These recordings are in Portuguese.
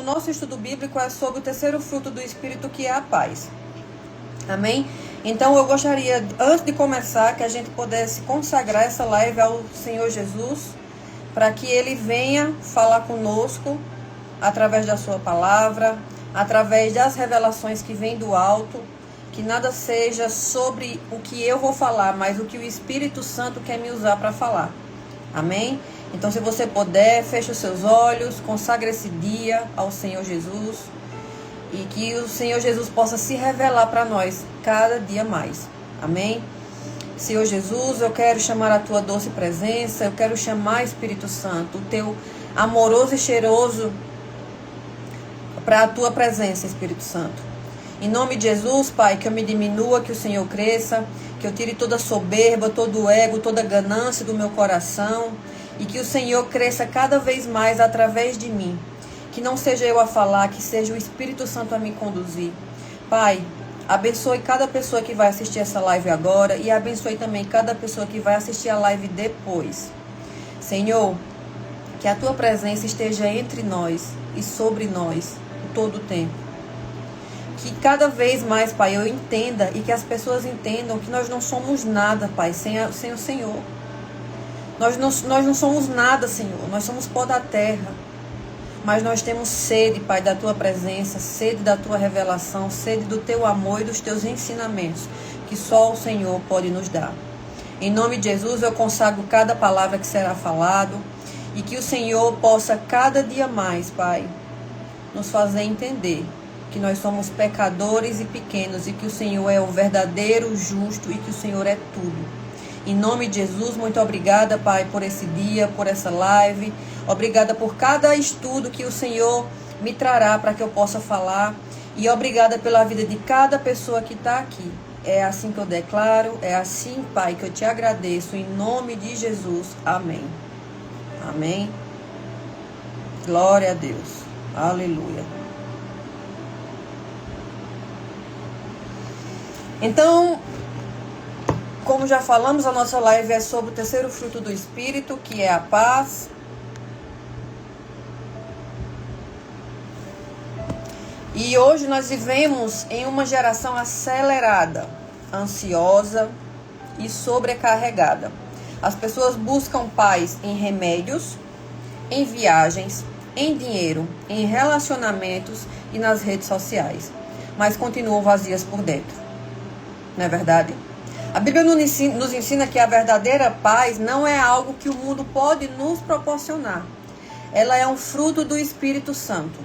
O nosso estudo bíblico é sobre o terceiro fruto do Espírito, que é a paz. Amém? Então eu gostaria, antes de começar, que a gente pudesse consagrar essa live ao Senhor Jesus, para que Ele venha falar conosco, através da sua palavra, através das revelações que vêm do alto, que nada seja sobre o que eu vou falar, mas o que o Espírito Santo quer me usar para falar. Amém? Então, se você puder, feche os seus olhos, consagre esse dia ao Senhor Jesus e que o Senhor Jesus possa se revelar para nós cada dia mais. Amém? Senhor Jesus, eu quero chamar a tua doce presença, eu quero chamar, Espírito Santo, o teu amoroso e cheiroso para a tua presença, Espírito Santo. Em nome de Jesus, Pai, que eu me diminua, que o Senhor cresça, que eu tire toda soberba, todo ego, toda ganância do meu coração e que o Senhor cresça cada vez mais através de mim. Que não seja eu a falar, que seja o Espírito Santo a me conduzir. Pai, abençoe cada pessoa que vai assistir essa live agora e abençoe também cada pessoa que vai assistir a live depois. Senhor, que a tua presença esteja entre nós e sobre nós todo o tempo. Que cada vez mais, Pai, eu entenda e que as pessoas entendam que nós não somos nada, Pai, sem o Senhor. Nós não somos nada, Senhor. Nós somos pó da terra. Mas nós temos sede, Pai, da tua presença, sede da tua revelação, sede do teu amor e dos teus ensinamentos, que só o Senhor pode nos dar. Em nome de Jesus, eu consagro cada palavra que será falado e que o Senhor possa cada dia mais, Pai, nos fazer entender que nós somos pecadores e pequenos e que o Senhor é o verdadeiro, justo e que o Senhor é tudo. Em nome de Jesus, muito obrigada, Pai, por esse dia, por essa live. Obrigada por cada estudo que o Senhor me trará para que eu possa falar. E obrigada pela vida de cada pessoa que está aqui. É assim que eu declaro, é assim, Pai, que eu te agradeço. Em nome de Jesus. Amém. Amém. Glória a Deus. Aleluia. Então, como já falamos, a nossa live é sobre o terceiro fruto do Espírito, que é a paz. E hoje nós vivemos em uma geração acelerada, ansiosa e sobrecarregada. As pessoas buscam paz em remédios, em viagens, em dinheiro, em relacionamentos e nas redes sociais, mas continuam vazias por dentro. Não é verdade? A Bíblia nos ensina que a verdadeira paz não é algo que o mundo pode nos proporcionar. Ela é um fruto do Espírito Santo.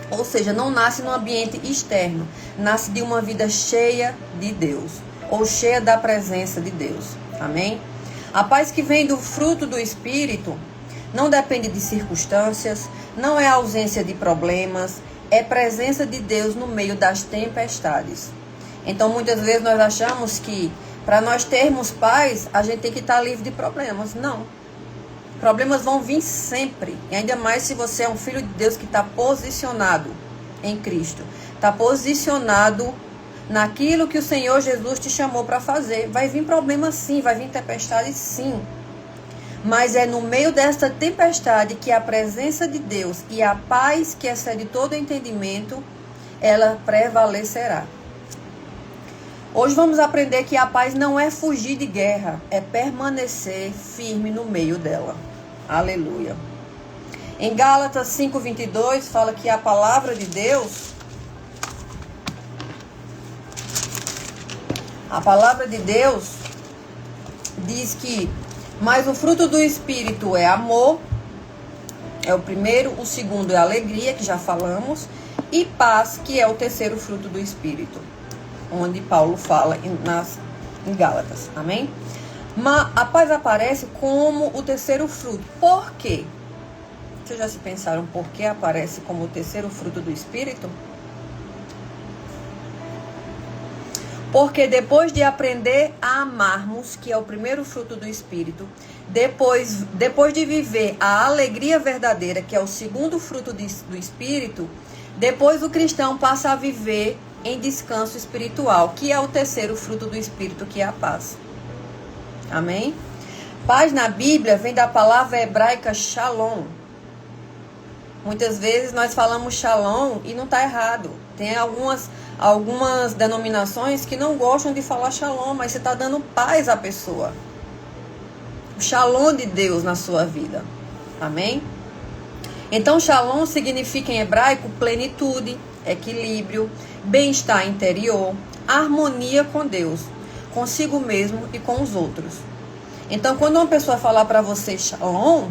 Ou seja, não nasce no ambiente externo. Nasce de uma vida cheia de Deus. Ou cheia da presença de Deus. Amém? A paz que vem do fruto do Espírito não depende de circunstâncias, não é ausência de problemas, é presença de Deus no meio das tempestades. Então, muitas vezes nós achamos que para nós termos paz, a gente tem que estar livre de problemas. Não. Problemas vão vir sempre. E ainda mais se você é um filho de Deus que está posicionado em Cristo. Está posicionado naquilo que o Senhor Jesus te chamou para fazer. Vai vir problema sim, vai vir tempestade sim. Mas é no meio desta tempestade que a presença de Deus e a paz que excede todo entendimento, ela prevalecerá. Hoje vamos aprender que a paz não é fugir de guerra, é permanecer firme no meio dela. Aleluia. Em Gálatas 5:22 fala que a palavra de Deus, diz que, mas o fruto do Espírito é amor, é o primeiro, o segundo é alegria, que já falamos, e paz, que é o terceiro fruto do Espírito, onde Paulo fala em Gálatas, amém? Mas a paz aparece como o terceiro fruto. Por quê? Vocês já se pensaram por que aparece como o terceiro fruto do Espírito? Porque depois de aprender a amarmos, que é o primeiro fruto do Espírito, depois de viver a alegria verdadeira, que é o segundo fruto do Espírito, depois o cristão passa a viver em descanso espiritual, que é o terceiro fruto do Espírito, que é a paz. Amém? Paz na Bíblia vem da palavra hebraica shalom. Muitas vezes nós falamos shalom e não está errado. Tem algumas denominações que não gostam de falar shalom, mas você está dando paz à pessoa. O shalom de Deus na sua vida. Amém? Então, shalom significa em hebraico plenitude, equilíbrio, bem-estar interior, harmonia com Deus, consigo mesmo e com os outros. Então, quando uma pessoa falar para você shalom,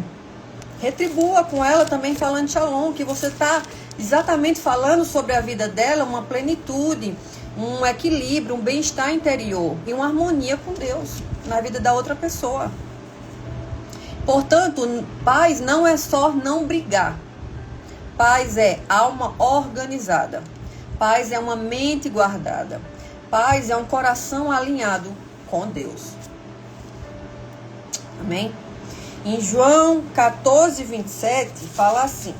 retribua com ela também falando shalom, que você está exatamente falando sobre a vida dela, uma plenitude, um equilíbrio, um bem-estar interior e uma harmonia com Deus na vida da outra pessoa. Portanto, paz não é só não brigar. Paz é alma organizada. Paz é uma mente guardada. Paz é um coração alinhado com Deus. Amém? Em João 14, 27, fala assim.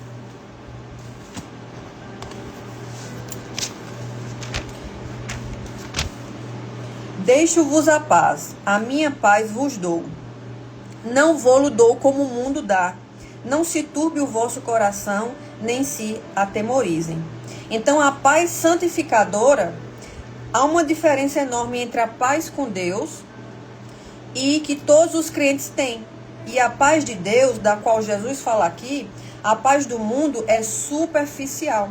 Deixo-vos a paz, a minha paz vos dou. Não vou-lo dou como o mundo dá. Não se turbe o vosso coração, nem se atemorizem. Então, a paz santificadora, há uma diferença enorme entre a paz com Deus e que todos os crentes têm. E a paz de Deus, da qual Jesus fala aqui, a paz do mundo é superficial.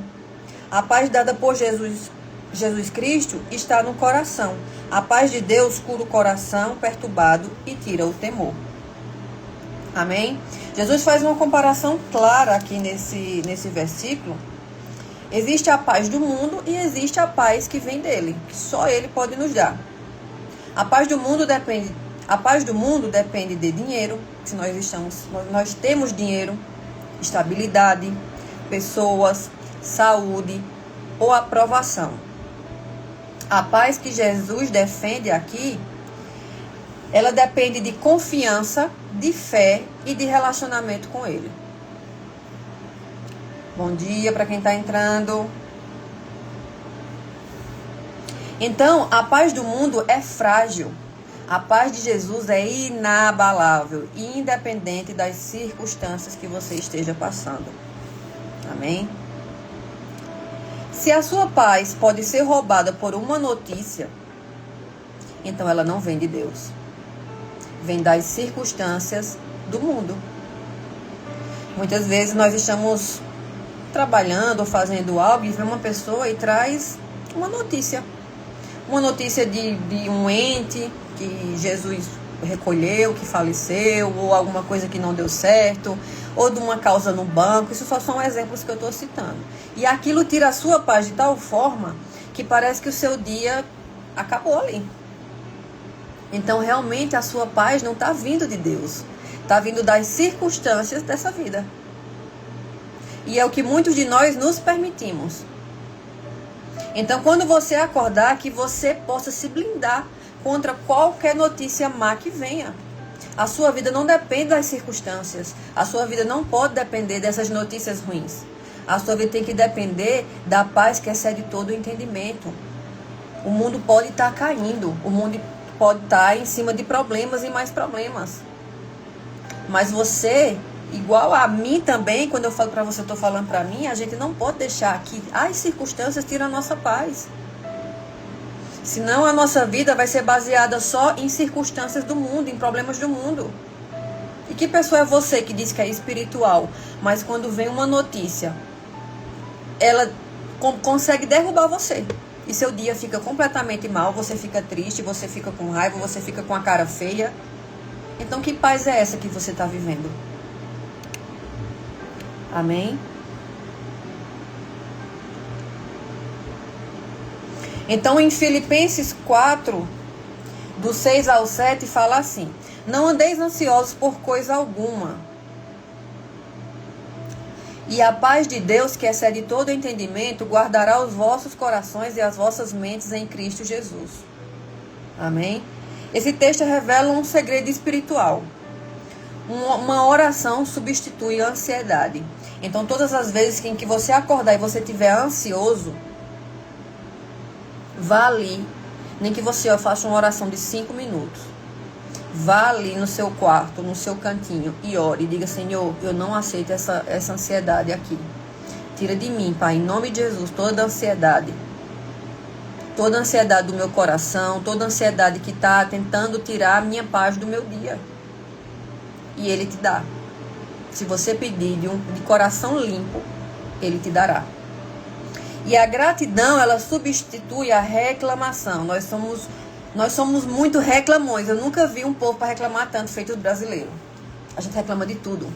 A paz dada por Jesus Cristo está no coração. A paz de Deus cura o coração perturbado e tira o temor. Amém? Jesus faz uma comparação clara aqui nesse versículo. Existe a paz do mundo e existe a paz que vem dele, que só ele pode nos dar. A paz do mundo depende de dinheiro, se nós temos dinheiro, estabilidade, pessoas, saúde ou aprovação. A paz que Jesus defende aqui, ela depende de confiança, de fé e de relacionamento com Ele. Bom dia para quem está entrando. Então, a paz do mundo é frágil. A paz de Jesus é inabalável, independente das circunstâncias que você esteja passando. Amém? Se a sua paz pode ser roubada por uma notícia, então ela não vem de Deus. Vem das circunstâncias do mundo. Muitas vezes nós estamos trabalhando ou fazendo algo e vem uma pessoa e traz uma notícia. Uma notícia de um ente que Jesus recolheu, que faleceu, ou alguma coisa que não deu certo, ou de uma causa no banco. Isso só são exemplos que eu estou citando. E aquilo tira a sua paz de tal forma que parece que o seu dia acabou ali. Então, realmente, a sua paz não está vindo de Deus. Está vindo das circunstâncias dessa vida. E é o que muitos de nós nos permitimos. Então, quando você acordar, que você possa se blindar contra qualquer notícia má que venha. A sua vida não depende das circunstâncias. A sua vida não pode depender dessas notícias ruins. A sua vida tem que depender da paz que excede todo o entendimento. O mundo pode estar caindo. O mundo pode estar em cima de problemas e mais problemas. Mas você, igual a mim também, quando eu falo para você, eu estou falando para mim, a gente não pode deixar que as circunstâncias tirem a nossa paz. Senão a nossa vida vai ser baseada só em circunstâncias do mundo, em problemas do mundo. E que pessoa é você que diz que é espiritual, mas quando vem uma notícia, ela consegue derrubar você? E seu dia fica completamente mal, você fica triste, você fica com raiva, você fica com a cara feia. Então, que paz é essa que você está vivendo? Amém? Então, em Filipenses 4, do 6 ao 7, fala assim: não andeis ansiosos por coisa alguma. E a paz de Deus, que excede todo entendimento, guardará os vossos corações e as vossas mentes em Cristo Jesus. Amém? Esse texto revela um segredo espiritual. Uma oração substitui a ansiedade. Então, todas as vezes em que você acordar e você estiver ansioso, vá ali, nem que você faça uma oração de 5 minutos. Vá ali no seu quarto, no seu cantinho e ore. E diga: Senhor, eu não aceito essa ansiedade aqui. Tira de mim, Pai, em nome de Jesus, toda ansiedade. Toda ansiedade do meu coração, toda ansiedade que está tentando tirar a minha paz do meu dia. E Ele te dá. Se você pedir de coração limpo, Ele te dará. E a gratidão, ela substitui a reclamação. Nós somos muito reclamões. Eu nunca vi um povo para reclamar tanto feito os brasileiros. A gente reclama de tudo.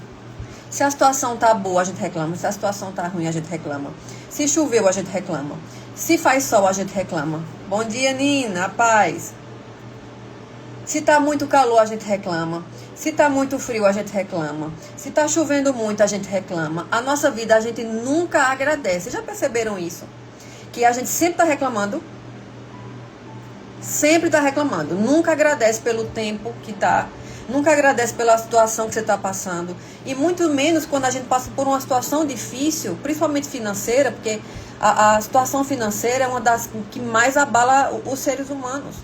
Se a situação tá boa, a gente reclama. Se a situação tá ruim, a gente reclama. Se choveu, a gente reclama. Se faz sol, a gente reclama. Bom dia, Nina, a paz. Se tá muito calor, a gente reclama. Se tá muito frio, a gente reclama. Se tá chovendo muito, a gente reclama. A nossa vida, a gente nunca agradece. Já perceberam isso? Que a gente sempre tá reclamando. Sempre tá reclamando. Nunca agradece pelo tempo que tá. Nunca agradece pela situação que você está passando. E muito menos quando a gente passa por uma situação difícil, principalmente financeira, porque a situação financeira é uma das que mais abala os seres humanos.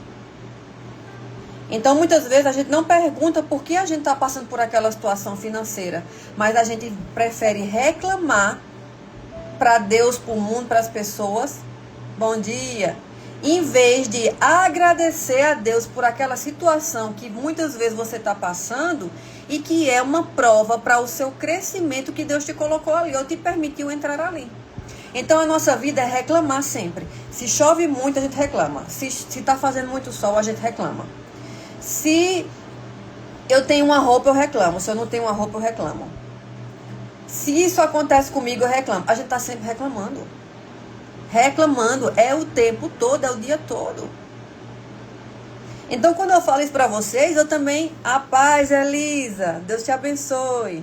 Então, muitas vezes, a gente não pergunta por que a gente está passando por aquela situação financeira, mas a gente prefere reclamar para Deus, para o mundo, para as pessoas. Bom dia. Em vez de agradecer a Deus por aquela situação que muitas vezes você está passando e que é uma prova para o seu crescimento que Deus te colocou ali ou te permitiu entrar ali. Então a nossa vida é reclamar sempre. Se chove muito, a gente reclama. Se está fazendo muito sol, a gente reclama. Se eu tenho uma roupa, eu reclamo. Se eu não tenho uma roupa, eu reclamo. Se isso acontece comigo, eu reclamo. A gente está sempre reclamando. Reclamando é o tempo todo, é o dia todo. Então, quando eu falo isso para vocês, eu também... A paz, Elisa. Deus te abençoe.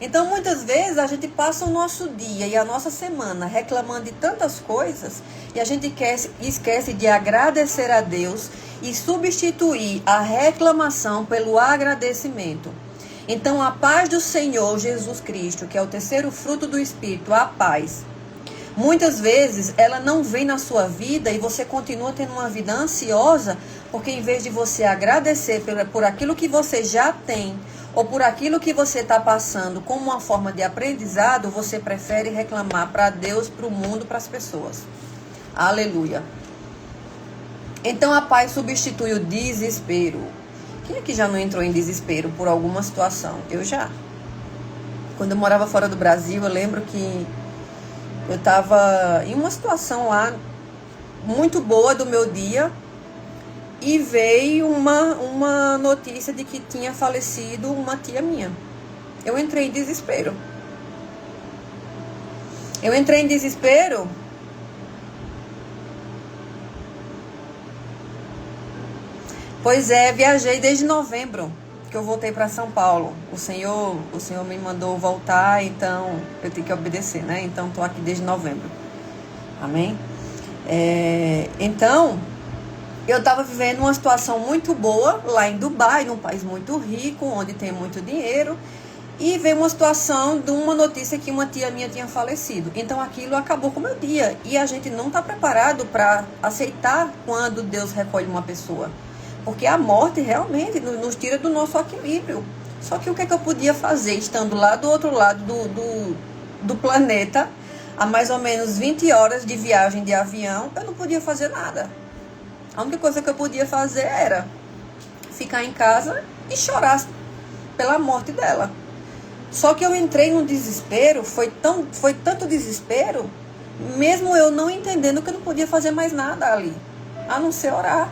Então, muitas vezes, a gente passa o nosso dia e a nossa semana reclamando de tantas coisas e a gente esquece de agradecer a Deus e substituir a reclamação pelo agradecimento. Então, a paz do Senhor Jesus Cristo, que é o terceiro fruto do Espírito, a paz... Muitas vezes ela não vem na sua vida e você continua tendo uma vida ansiosa, porque em vez de você agradecer por aquilo que você já tem, ou por aquilo que você está passando como uma forma de aprendizado, você prefere reclamar para Deus, para o mundo, para as pessoas. Aleluia. Então a paz substitui o desespero. Quem aqui já não entrou em desespero por alguma situação? Eu já. Quando eu morava fora do Brasil, eu lembro que eu estava em uma situação lá muito boa do meu dia e veio uma notícia de que tinha falecido uma tia minha. Eu entrei em desespero. Pois é, viajei desde novembro, que eu voltei para São Paulo. O Senhor me mandou voltar, então eu tenho que obedecer, né? Então estou aqui desde novembro. Amém? Então, eu estava vivendo uma situação muito boa lá em Dubai, num país muito rico, onde tem muito dinheiro. E veio uma situação de uma notícia que uma tia minha tinha falecido. Então aquilo acabou com o meu dia. E a gente não está preparado para aceitar quando Deus recolhe uma pessoa. Porque a morte realmente nos tira do nosso equilíbrio. Só que o que é que eu podia fazer estando lá do outro lado do planeta, a mais ou menos 20 horas de viagem de avião? Eu não podia fazer nada. A única coisa que eu podia fazer era ficar em casa e chorar pela morte dela. Só que eu entrei num desespero, foi tanto desespero, mesmo eu não entendendo que eu não podia fazer mais nada ali, a não ser orar.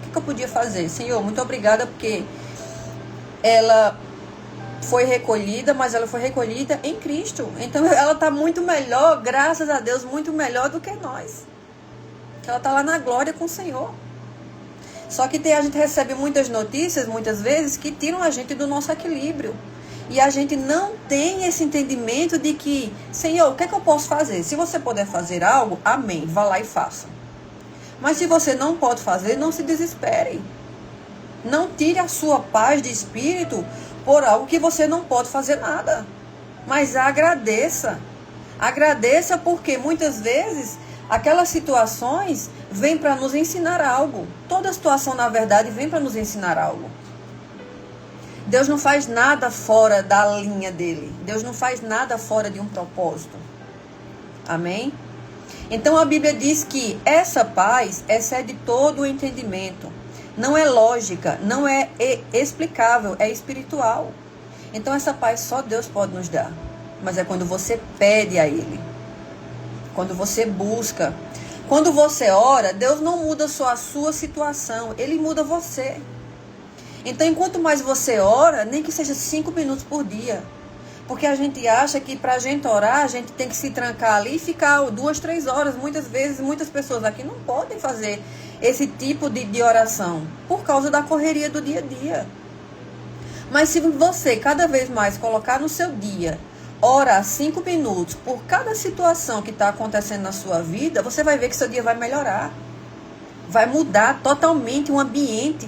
O que eu podia fazer? Senhor, muito obrigada, porque ela foi recolhida, mas ela foi recolhida em Cristo. Então ela está muito melhor, graças a Deus, muito melhor do que nós. Ela está lá na glória com o Senhor. Só que a gente recebe muitas notícias, muitas vezes, que tiram a gente do nosso equilíbrio. E a gente não tem esse entendimento de que, Senhor, o que é que eu posso fazer? Se você puder fazer algo, amém, vá lá e faça. Mas se você não pode fazer, não se desespere. Não tire a sua paz de espírito por algo que você não pode fazer nada. Mas agradeça. Agradeça porque muitas vezes aquelas situações vêm para nos ensinar algo. Toda situação, na verdade, vem para nos ensinar algo. Deus não faz nada fora da linha dele. Deus não faz nada fora de um propósito. Amém? Então a Bíblia diz que essa paz excede todo o entendimento. Não é lógica, não é explicável, é espiritual. Então essa paz só Deus pode nos dar. Mas é quando você pede a Ele. Quando você busca. Quando você ora, Deus não muda só a sua situação, Ele muda você. Então, enquanto mais você ora, nem que seja 5 minutos por dia. Porque a gente acha que para a gente orar, a gente tem que se trancar ali e ficar 2, 3 horas. Muitas vezes, muitas pessoas aqui não podem fazer esse tipo de oração por causa da correria do dia a dia. Mas se você cada vez mais colocar no seu dia, orar 5 minutos por cada situação que está acontecendo na sua vida, você vai ver que seu dia vai melhorar. Vai mudar totalmente o ambiente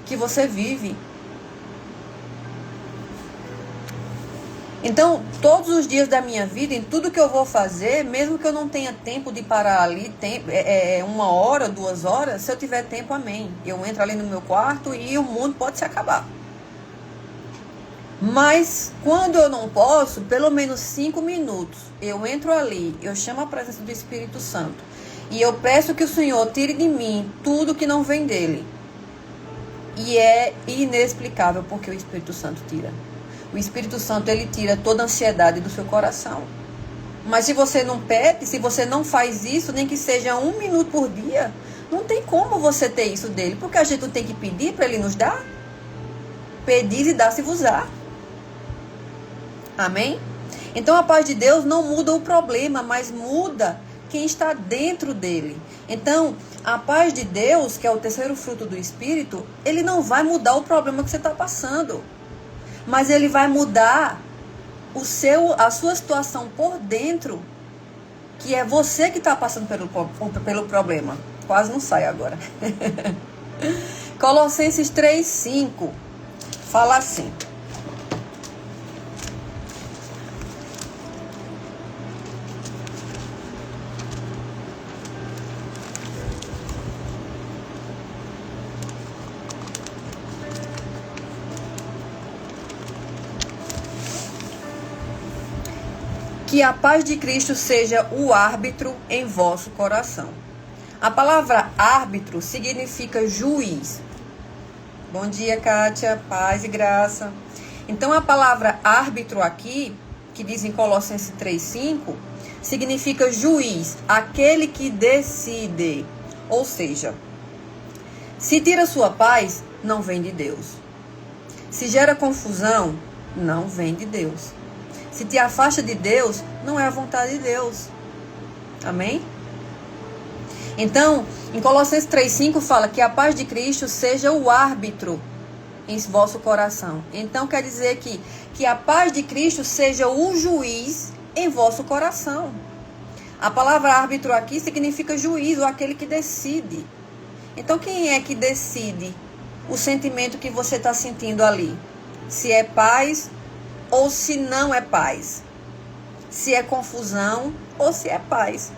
que você vive. Então, todos os dias da minha vida, em tudo que eu vou fazer, mesmo que eu não tenha tempo de parar ali, 1 hora, 2 horas, se eu tiver tempo, amém. Eu entro ali no meu quarto e o mundo pode se acabar. Mas, quando eu não posso, pelo menos 5 minutos, eu entro ali, eu chamo a presença do Espírito Santo. E eu peço que o Senhor tire de mim tudo que não vem dele. E é inexplicável porque o Espírito Santo tira. O Espírito Santo, ele tira toda a ansiedade do seu coração. Mas se você não pede, se você não faz isso, nem que seja 1 minuto por dia, não tem como você ter isso dele. Porque a gente não tem que pedir para ele nos dar. Pedir e dar-se-vos-á. Amém? Então a paz de Deus não muda o problema, mas muda quem está dentro dele. Então, a paz de Deus, que é o terceiro fruto do Espírito, ele não vai mudar o problema que você está passando. Mas ele vai mudar a sua situação por dentro, que é você que está passando pelo problema. Quase não sai agora. Colossenses 3:5 fala assim: que a paz de Cristo seja o árbitro em vosso coração. A palavra árbitro significa juiz. Bom dia, Kátia, paz e graça. Então a palavra árbitro aqui, que diz em Colossenses 3:5, significa juiz, aquele que decide. Ou seja, se tira sua paz, não vem de Deus. Se gera confusão, não vem de Deus. Se te afasta de Deus, não é a vontade de Deus. Amém? Então, em Colossenses 3:5 fala que a paz de Cristo seja o árbitro em vosso coração. Então, quer dizer que a paz de Cristo seja o juiz em vosso coração. A palavra árbitro aqui significa juiz, ou aquele que decide. Então, quem é que decide o sentimento que você está sentindo ali? Se é paz ou se não é paz, se é confusão ou se é paz.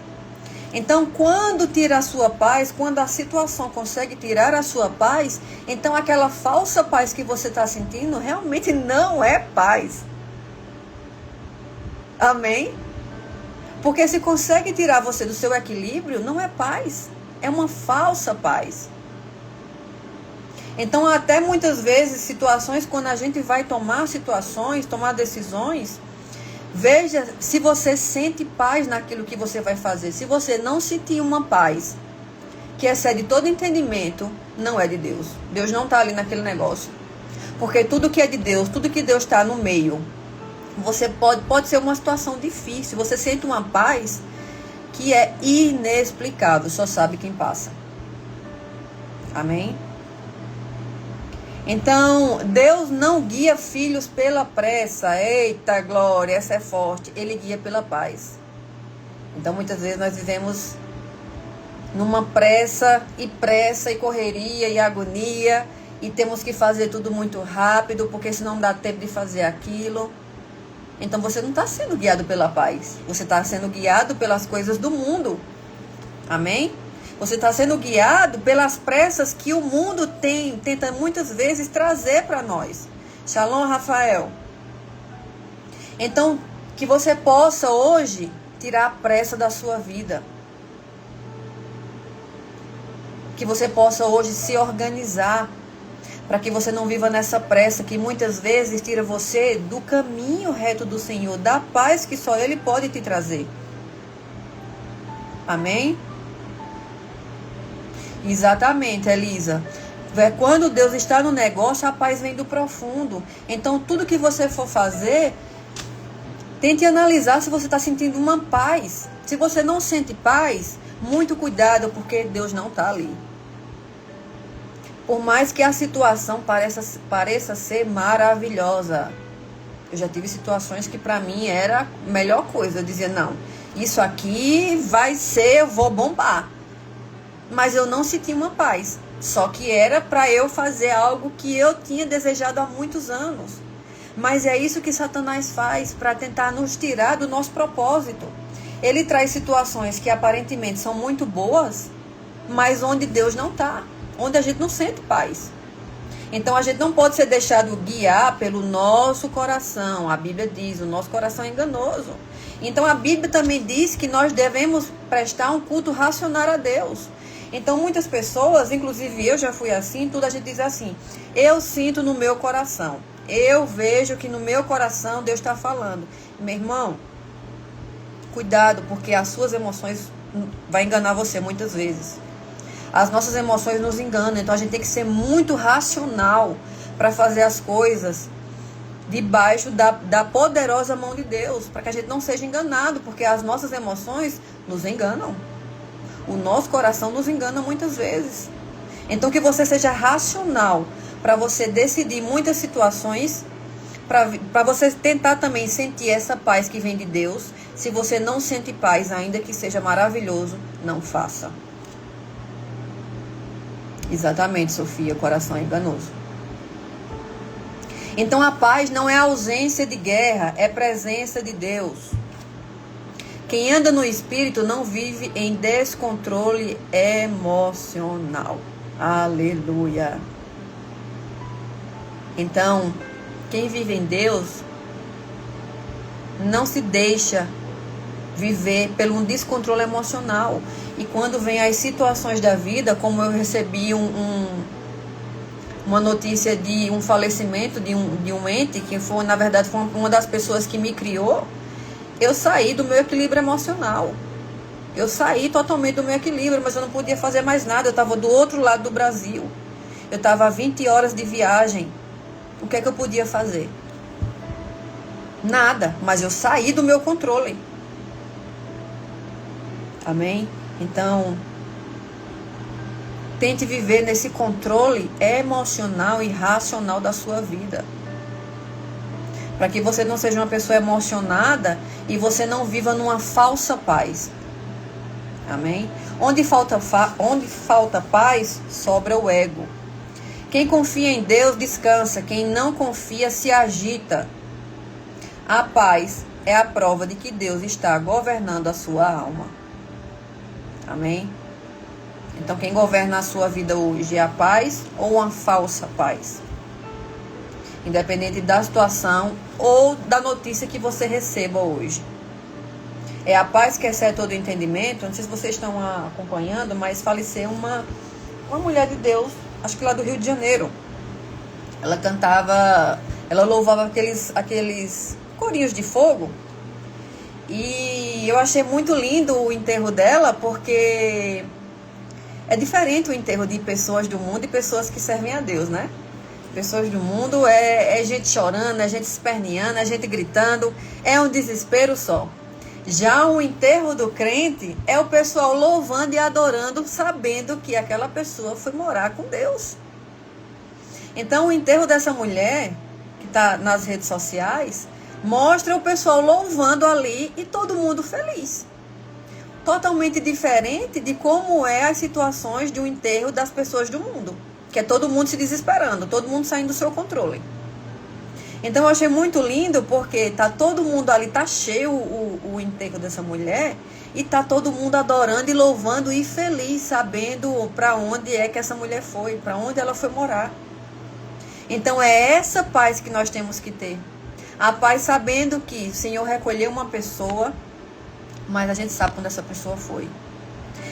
Então, quando tira a sua paz, quando a situação consegue tirar a sua paz, então aquela falsa paz que você está sentindo realmente não é paz. Amém? Porque se consegue tirar você do seu equilíbrio, não é paz, é uma falsa paz. Então, até muitas vezes, situações, quando a gente vai tomar decisões, veja se você sente paz naquilo que você vai fazer. Se você não sentir uma paz que excede todo entendimento, não é de Deus. Deus não está ali naquele negócio. Porque tudo que é de Deus, tudo que Deus está no meio, você pode ser uma situação difícil. Você sente uma paz que é inexplicável, só sabe quem passa. Amém? Então, Deus não guia filhos pela pressa. Eita, glória, essa é forte. Ele guia pela paz. Então, muitas vezes nós vivemos numa pressa e correria e agonia. E temos que fazer tudo muito rápido, porque senão não dá tempo de fazer aquilo. Então, você não está sendo guiado pela paz. Você está sendo guiado pelas coisas do mundo. Amém? Você está sendo guiado pelas pressas que o mundo tenta muitas vezes trazer para nós. Shalom, Rafael. Então, que você possa hoje tirar a pressa da sua vida. Que você possa hoje se organizar, para que você não viva nessa pressa que muitas vezes tira você do caminho reto do Senhor, da paz que só Ele pode te trazer. Amém? Exatamente, Elisa. Quando Deus está no negócio, a paz vem do profundo. Então, tudo que você for fazer, tente analisar se você está sentindo uma paz. Se você não sente paz, muito cuidado, porque Deus não está ali. Por mais que a situação pareça ser maravilhosa. Eu já tive situações que para mim era a melhor coisa. Eu dizia, não, isso aqui vai ser, eu vou bombar. Mas eu não senti uma paz. Só que era para eu fazer algo que eu tinha desejado há muitos anos. Mas é isso que Satanás faz para tentar nos tirar do nosso propósito. Ele traz situações que aparentemente são muito boas, mas onde Deus não está. Onde a gente não sente paz. Então a gente não pode ser deixado guiar pelo nosso coração. A Bíblia diz, o nosso coração é enganoso. Então a Bíblia também diz que nós devemos prestar um culto racional a Deus. Então muitas pessoas, inclusive eu já fui assim, tudo a gente diz assim, eu sinto no meu coração. Eu vejo que no meu coração Deus está falando. Meu irmão, cuidado, porque as suas emoções vão enganar você muitas vezes. As nossas emoções nos enganam, então a gente tem que ser muito racional para fazer as coisas debaixo da poderosa mão de Deus, para que a gente não seja enganado, porque as nossas emoções nos enganam. O nosso coração nos engana muitas vezes. Então que você seja racional para você decidir muitas situações, para você tentar também sentir essa paz que vem de Deus. Se você não sente paz, ainda que seja maravilhoso, não faça. Exatamente, Sofia, coração é enganoso. Então a paz não é ausência de guerra, é presença de Deus. Quem anda no Espírito não vive em descontrole emocional. Aleluia. Então, quem vive em Deus não se deixa viver pelo um descontrole emocional. E quando vem as situações da vida, como eu recebi uma notícia de um falecimento de um ente, que foi, na verdade, foi uma das pessoas que me criou, eu saí do meu equilíbrio emocional. Eu saí totalmente do meu equilíbrio, mas eu não podia fazer mais nada. Eu estava do outro lado do Brasil. Eu estava a 20 horas de viagem. O que é que eu podia fazer? Nada, mas eu saí do meu controle. Amém? Então, tente viver nesse controle emocional e racional da sua vida. Para que você não seja uma pessoa emocionada e você não viva numa falsa paz. Amém? Onde falta paz, sobra o ego. Quem confia em Deus descansa, quem não confia se agita. A paz é a prova de que Deus está governando a sua alma. Amém? Então quem governa a sua vida hoje é a paz ou uma falsa paz? Independente da situação ou da notícia que você receba hoje. É a paz que excede todo entendimento. Não sei se vocês estão acompanhando, mas faleceu uma mulher de Deus, acho que lá do Rio de Janeiro. Ela cantava, ela louvava aqueles corinhos de fogo. E eu achei muito lindo o enterro dela, porque é diferente o enterro de pessoas do mundo e pessoas que servem a Deus, né? Pessoas do mundo é gente chorando, é gente esperneando, é gente gritando, é um desespero só. Já o enterro do crente é o pessoal louvando e adorando, sabendo que aquela pessoa foi morar com Deus. Então o enterro dessa mulher, que está nas redes sociais, mostra o pessoal louvando ali e todo mundo feliz. Totalmente diferente de como é as situações de um enterro das pessoas do mundo. Que é todo mundo se desesperando, todo mundo saindo do seu controle. Então eu achei muito lindo porque tá todo mundo ali, tá cheio o enterro dessa mulher e tá todo mundo adorando e louvando e feliz, sabendo para onde é que essa mulher foi, para onde ela foi morar. Então é essa paz que nós temos que ter. A paz sabendo que o Senhor recolheu uma pessoa mas a gente sabe quando essa pessoa foi.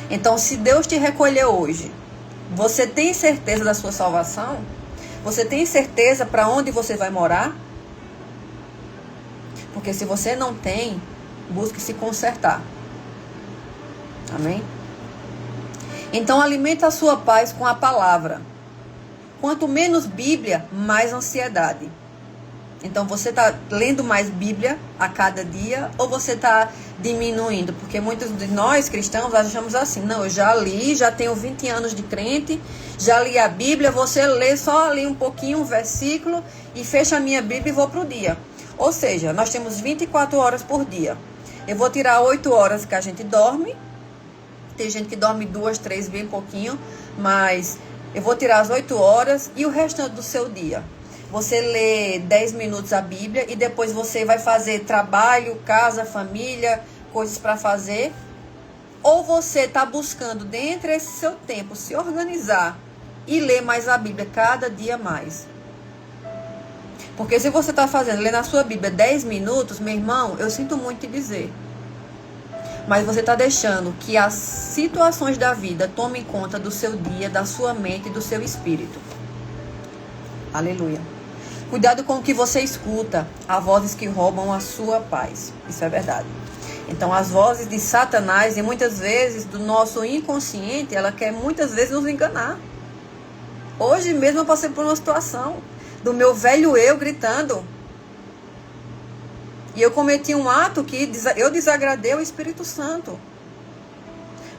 Então, se Deus te recolher hoje, você tem certeza da sua salvação? Você tem certeza para onde você vai morar? Porque se você não tem, busque se consertar. Amém? Então, alimenta a sua paz com a palavra. Quanto menos Bíblia, mais ansiedade. Então, você está lendo mais Bíblia a cada dia ou você está diminuindo? Porque muitos de nós cristãos achamos assim, não, eu já li, já tenho 20 anos de crente, já li a Bíblia, você lê só ali um pouquinho, um versículo e fecha a minha Bíblia e vou para o dia. Ou seja, nós temos 24 horas por dia. Eu vou tirar 8 horas que a gente dorme. Tem gente que dorme 2, 3, bem pouquinho, mas eu vou tirar as 8 horas e o restante do seu dia. Você lê 10 minutos a Bíblia e depois você vai fazer trabalho, casa, família, coisas para fazer. Ou você está buscando dentro desse seu tempo se organizar e ler mais a Bíblia cada dia mais. Porque se você está lendo a sua Bíblia 10 minutos, meu irmão, eu sinto muito te dizer. Mas você está deixando que as situações da vida tomem conta do seu dia, da sua mente e do seu espírito. Aleluia. Cuidado com o que você escuta. Há vozes que roubam a sua paz. Isso é verdade. Então, as vozes de Satanás, e muitas vezes do nosso inconsciente, ela quer muitas vezes nos enganar. Hoje mesmo eu passei por uma situação do meu velho eu gritando. E eu cometi um ato que eu desagradei o Espírito Santo.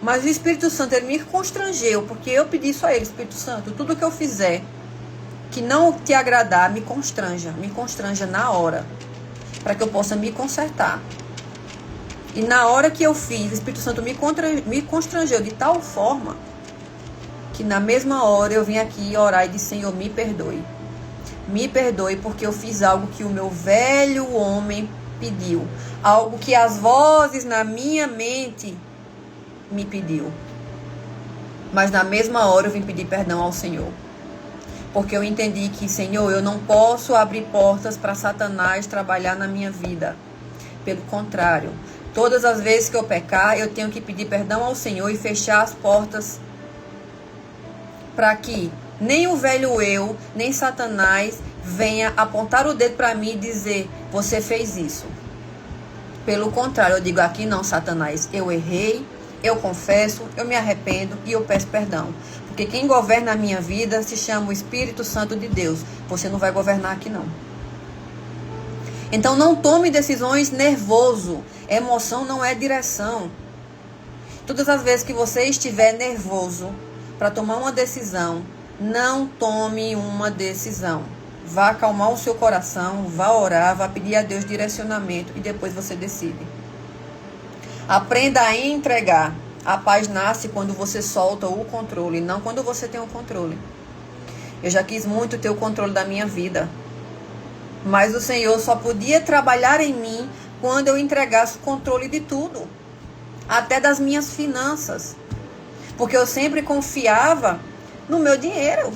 Mas o Espírito Santo, ele me constrangeu, porque eu pedi isso a ele, Espírito Santo, tudo que eu fizer que não te agradar, me constranja na hora, para que eu possa me consertar. E na hora que eu fiz, o Espírito Santo me constrangeu de tal forma, que na mesma hora eu vim aqui orar e disse, Senhor, me perdoe. Me perdoe porque eu fiz algo que o meu velho homem pediu. Algo que as vozes na minha mente me pediu. Mas na mesma hora eu vim pedir perdão ao Senhor. Porque eu entendi que, Senhor, eu não posso abrir portas para Satanás trabalhar na minha vida. Pelo contrário, todas as vezes que eu pecar, eu tenho que pedir perdão ao Senhor e fechar as portas para que nem o velho eu, nem Satanás venha apontar o dedo para mim e dizer, você fez isso. Pelo contrário, eu digo aqui, não, Satanás, eu errei, eu confesso, eu me arrependo e eu peço perdão. Porque quem governa a minha vida se chama o Espírito Santo de Deus. Você não vai governar aqui, não. Então, não tome decisões nervoso. Emoção não é direção. Todas as vezes que você estiver nervoso para tomar uma decisão, não tome uma decisão. Vá acalmar o seu coração, vá orar, vá pedir a Deus direcionamento e depois você decide. Aprenda a entregar. A paz nasce quando você solta o controle, não quando você tem o controle. Eu já quis muito ter o controle da minha vida, mas o Senhor só podia trabalhar em mim quando eu entregasse o controle de tudo, até das minhas finanças, porque eu sempre confiava no meu dinheiro,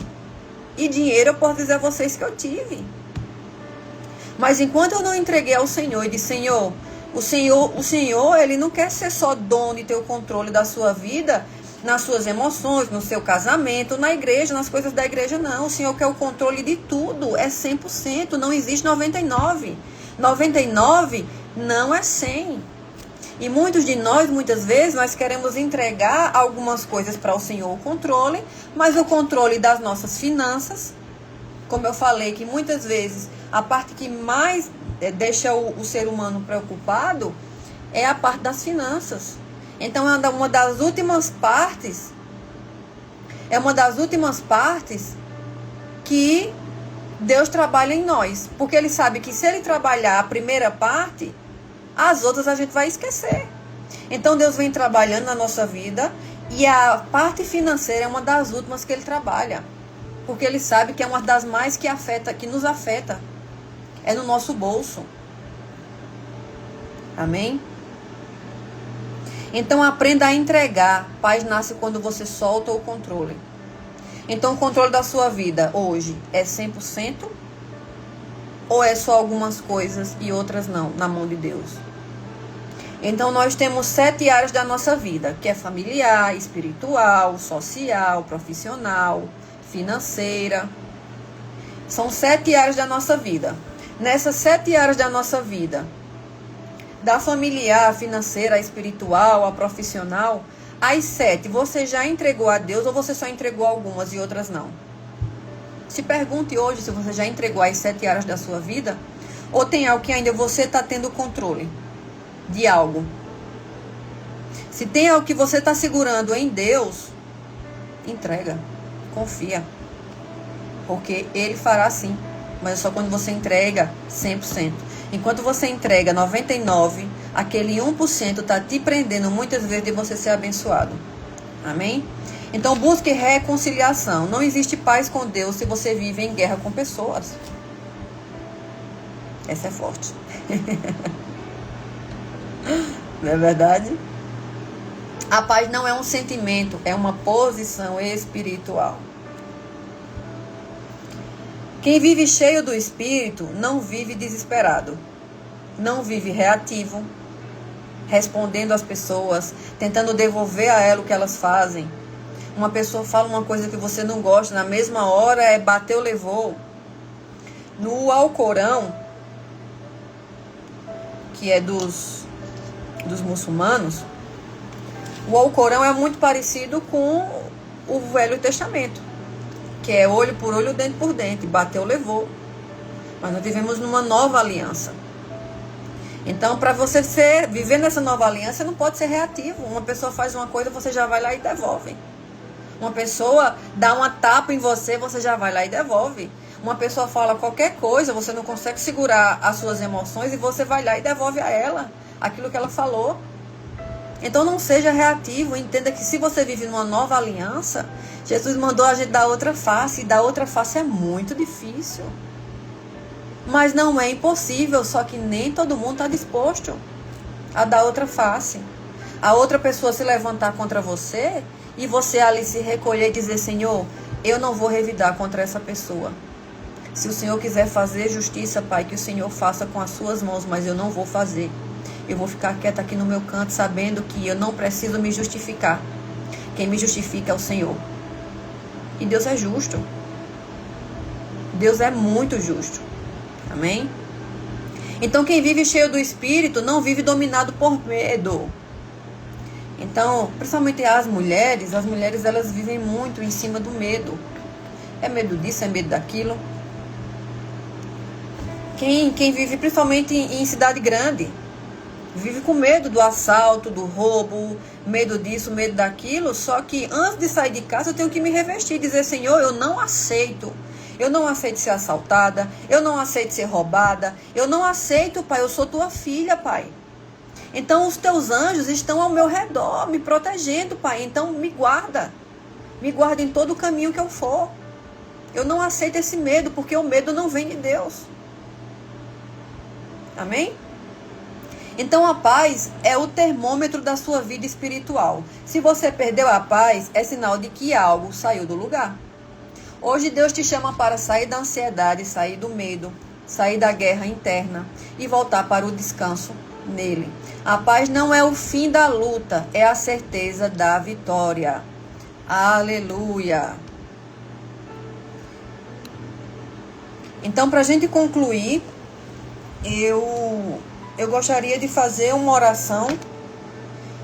e dinheiro eu posso dizer a vocês que eu tive. Mas enquanto eu não entreguei ao Senhor e disse, Senhor, o Senhor, ele não quer ser só dono e ter o controle da sua vida, nas suas emoções, no seu casamento, na igreja, nas coisas da igreja, não. O Senhor quer o controle de tudo, é 100%, não existe 99%. 99% não é 100%. E muitos de nós, muitas vezes, nós queremos entregar algumas coisas para o Senhor, o controle, mas o controle das nossas finanças, como eu falei, que muitas vezes a parte que mais deixa o ser humano preocupado é a parte das finanças. Então é uma das últimas partes que Deus trabalha em nós, porque Ele sabe que se Ele trabalhar a primeira parte, as outras a gente vai esquecer. Então Deus vem trabalhando na nossa vida e a parte financeira é uma das últimas que Ele trabalha, porque Ele sabe que é uma das mais que nos afeta. É no nosso bolso. Amém? Então aprenda a entregar. Paz nasce quando você solta o controle. Então o controle da sua vida hoje é 100%? Ou é só algumas coisas e outras não, na mão de Deus? Então, nós temos 7 áreas da nossa vida, que é familiar, espiritual, social, profissional, financeira. São 7 áreas da nossa vida. Nessas 7 áreas da nossa vida, da familiar, a financeira, a espiritual, a profissional, as 7, você já entregou a Deus ou você só entregou algumas e outras não? Se pergunte hoje se você já entregou as 7 áreas da sua vida ou tem algo que ainda você está tendo controle de algo. Se tem algo que você está segurando em Deus, entrega, confia, porque Ele fará sim, mas é só quando você entrega 100%. Enquanto você entrega 99%, aquele 1% está te prendendo muitas vezes de você ser abençoado. Amém? Então busque reconciliação. Não existe paz com Deus se você vive em guerra com pessoas. Essa é forte. Não é verdade? A paz não é um sentimento, é uma posição espiritual. Quem vive cheio do Espírito não vive desesperado, não vive reativo, respondendo às pessoas, tentando devolver a ela o que elas fazem. Uma pessoa fala uma coisa que você não gosta, na mesma hora é bateu, levou. No Alcorão, que é dos muçulmanos, o Alcorão é muito parecido com o Velho Testamento, que é olho por olho, dente por dente, bateu, levou. Mas nós vivemos numa nova aliança. Então, para você viver nessa nova aliança, você não pode ser reativo. Uma pessoa faz uma coisa, você já vai lá e devolve. Uma pessoa dá uma tapa em você, você já vai lá e devolve. Uma pessoa fala qualquer coisa, você não consegue segurar as suas emoções e você vai lá e devolve a ela aquilo que ela falou. Então não seja reativo, entenda que se você vive numa nova aliança, Jesus mandou a gente dar outra face, e dar outra face é muito difícil. Mas não é impossível, só que nem todo mundo está disposto a dar outra face. A outra pessoa se levantar contra você e você ali se recolher e dizer, Senhor, eu não vou revidar contra essa pessoa. Se o Senhor quiser fazer justiça, Pai, que o Senhor faça com as suas mãos, mas eu não vou fazer. Eu vou ficar quieta aqui no meu canto, sabendo que eu não preciso me justificar. Quem me justifica é o Senhor. E Deus é justo. Deus é muito justo. Amém? Então, quem vive cheio do Espírito não vive dominado por medo. Então, principalmente as mulheres elas vivem muito em cima do medo. É medo disso, é medo daquilo. Quem vive principalmente em cidade grande, vive com medo do assalto, do roubo, medo disso, medo daquilo. Só que antes de sair de casa eu tenho que me revestir e dizer, Senhor, eu não aceito. Eu não aceito ser assaltada, eu não aceito ser roubada, eu não aceito, Pai, eu sou tua filha, Pai. Então os teus anjos estão ao meu redor, me protegendo, Pai. Então me guarda em todo o caminho que eu for. Eu não aceito esse medo, porque o medo não vem de Deus. Amém? Então a paz é o termômetro da sua vida espiritual. Se você perdeu a paz, é sinal de que algo saiu do lugar. Hoje Deus te chama para sair da ansiedade, sair do medo, sair da guerra interna e voltar para o descanso nele. A paz não é o fim da luta, é a certeza da vitória. Aleluia! Então, para a gente concluir, eu gostaria de fazer uma oração.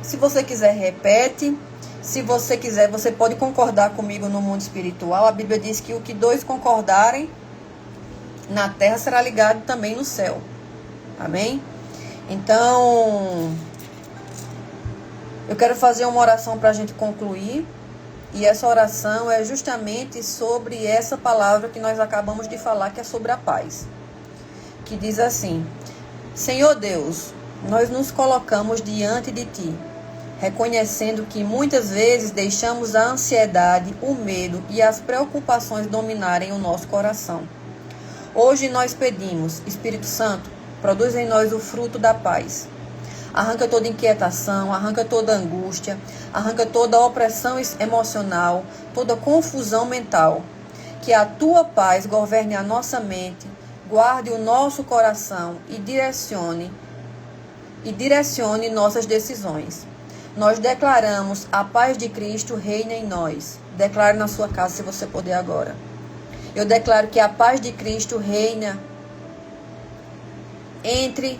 Se você quiser, repete. Se você quiser, você pode concordar comigo no mundo espiritual. A Bíblia diz que o que 2 concordarem na terra será ligado também no céu. Amém? Então, eu quero fazer uma oração para a gente concluir. E essa oração é justamente sobre essa palavra que nós acabamos de falar, que é sobre a paz. Que diz assim: Senhor Deus, nós nos colocamos diante de Ti, reconhecendo que muitas vezes deixamos a ansiedade, o medo e as preocupações dominarem o nosso coração. Hoje nós pedimos, Espírito Santo, produz em nós o fruto da paz. Arranca toda inquietação, arranca toda angústia, arranca toda opressão emocional, toda confusão mental. Que a Tua paz governe a nossa mente, guarde o nosso coração e direcione e direcione nossas decisões. Nós declaramos: a paz de Cristo reina em nós. Declare na sua casa, se você puder agora. Eu declaro que a paz de Cristo reina entre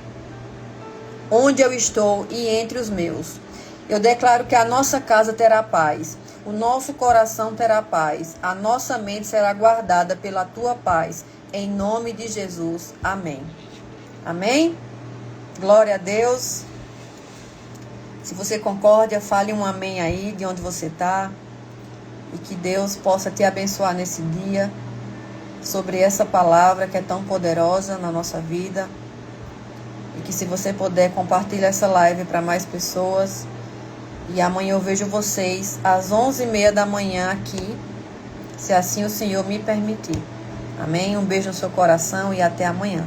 onde eu estou e entre os meus. Eu declaro que a nossa casa terá paz, o nosso coração terá paz, a nossa mente será guardada pela tua paz. Em nome de Jesus. Amém. Amém? Glória a Deus. Se você concorda, fale um amém aí, de onde você está. E que Deus possa te abençoar nesse dia, sobre essa palavra que é tão poderosa na nossa vida. E que, se você puder, compartilhe essa live para mais pessoas. E amanhã eu vejo vocês às 11h30 da manhã aqui, se assim o Senhor me permitir. Amém? Um beijo no seu coração e até amanhã.